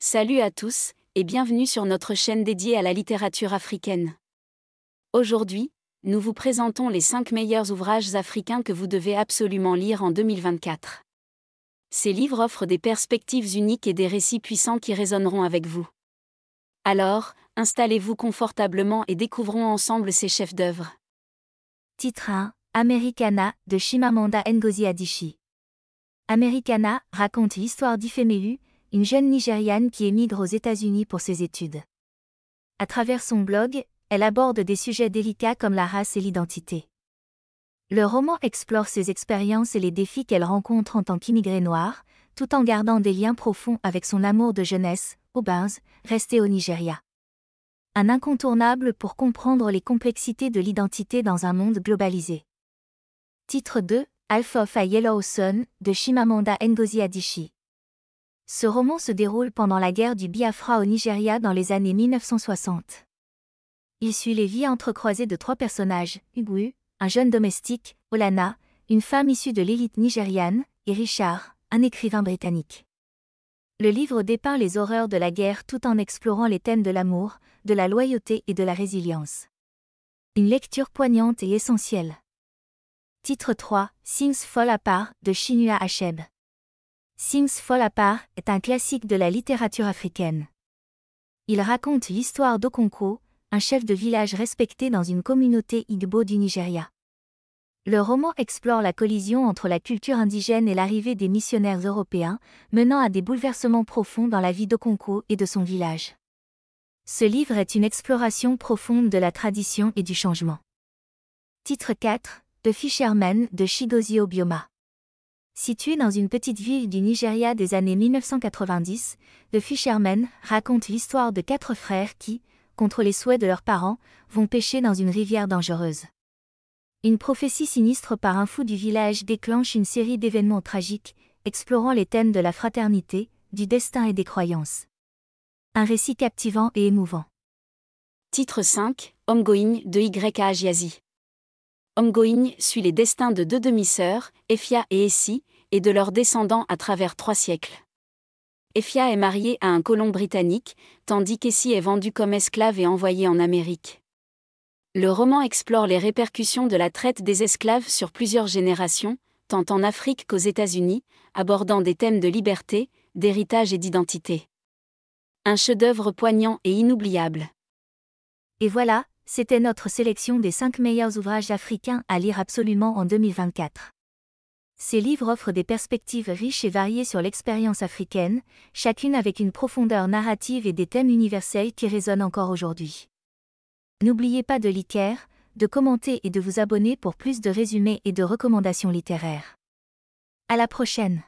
Salut à tous, et bienvenue sur notre chaîne dédiée à la littérature africaine. Aujourd'hui, nous vous présentons les 5 meilleurs ouvrages africains que vous devez absolument lire en 2024. Ces livres offrent des perspectives uniques et des récits puissants qui résonneront avec vous. Alors, installez-vous confortablement et découvrons ensemble ces chefs-d'œuvre. Titre 1, Americana, de Chimamanda Ngozi Adichie. Americana raconte l'histoire d'Ifemelu, une jeune Nigériane qui émigre aux États-Unis pour ses études. À travers son blog, elle aborde des sujets délicats comme la race et l'identité. Le roman explore ses expériences et les défis qu'elle rencontre en tant qu'immigrée noire, tout en gardant des liens profonds avec son amour de jeunesse, Obinze, resté au Nigeria. Un incontournable pour comprendre les complexités de l'identité dans un monde globalisé. Titre 2, Half of a Yellow Sun, de Chimamanda Ngozi Adichie. Ce roman se déroule pendant la guerre du Biafra au Nigeria dans les années 1960. Il suit les vies entrecroisées de 3 personnages, Ugwu, un jeune domestique, Olana, une femme issue de l'élite nigériane, et Richard, un écrivain britannique. Le livre dépeint les horreurs de la guerre tout en explorant les thèmes de l'amour, de la loyauté et de la résilience. Une lecture poignante et essentielle. Titre 3, Things Fall Apart, de Chinua Achebe. Things Fall Apart est un classique de la littérature africaine. Il raconte l'histoire d'Okonkwo, un chef de village respecté dans une communauté Igbo du Nigeria. Le roman explore la collision entre la culture indigène et l'arrivée des missionnaires européens, menant à des bouleversements profonds dans la vie d'Okonkwo et de son village. Ce livre est une exploration profonde de la tradition et du changement. Titre 4, The Fisherman, de Chigozie Obioma. Situé dans une petite ville du Nigeria des années 1990, The Fisherman raconte l'histoire de 4 frères qui, contre les souhaits de leurs parents, vont pêcher dans une rivière dangereuse. Une prophétie sinistre par un fou du village déclenche une série d'événements tragiques, explorant les thèmes de la fraternité, du destin et des croyances. Un récit captivant et émouvant. Titre 5, Homegoing, de Y.A. Agiasi. Homegoing suit les destins de 2 demi-sœurs, Efia et Essie, et de leurs descendants à travers 3 siècles. Efia est mariée à un colon britannique, tandis qu'Essie est vendue comme esclave et envoyée en Amérique. Le roman explore les répercussions de la traite des esclaves sur plusieurs générations, tant en Afrique qu'aux États-Unis, abordant des thèmes de liberté, d'héritage et d'identité. Un chef-d'œuvre poignant et inoubliable. Et voilà, c'était notre sélection des 5 meilleurs ouvrages africains à lire absolument en 2024. Ces livres offrent des perspectives riches et variées sur l'expérience africaine, chacune avec une profondeur narrative et des thèmes universels qui résonnent encore aujourd'hui. N'oubliez pas de liker, de commenter et de vous abonner pour plus de résumés et de recommandations littéraires. À la prochaine!